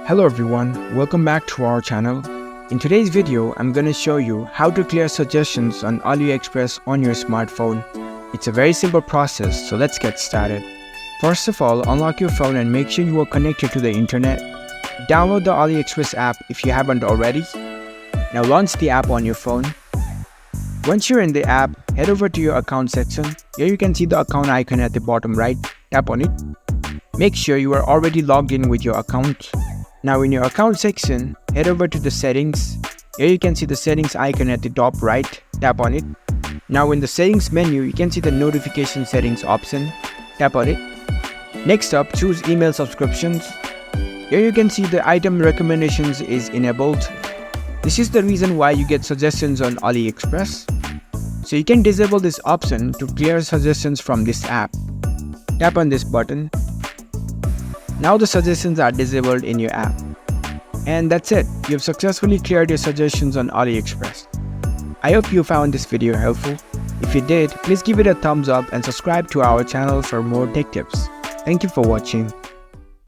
Hello everyone, welcome back to our channel. In today's video, I'm gonna show you how to clear suggestions on AliExpress on your smartphone. It's a very simple process, so let's get started. First of all, unlock your phone and make sure you are connected to the internet. Download the AliExpress app if you haven't already. Now launch the app on your phone. Once you're in the app, head over to your account section. Here you can see the account icon at the bottom right. Tap on it. Make sure you are already logged in with your account. Now in your account section, head over to the settings. Here you can see the settings icon at the top right. Tap on it. Now in the settings menu, you can see the notification settings option. Tap on it. Next up, choose email subscriptions. Here you can see the item recommendations is enabled. This is the reason why you get suggestions on AliExpress. So you can disable this option to clear suggestions from this app. Tap on this button. Now the suggestions are disabled in your app. And that's it. You've successfully cleared your suggestions on AliExpress. I hope you found this video helpful. If you did, please give it a thumbs up and subscribe to our channel for more tech tips. Thank you for watching.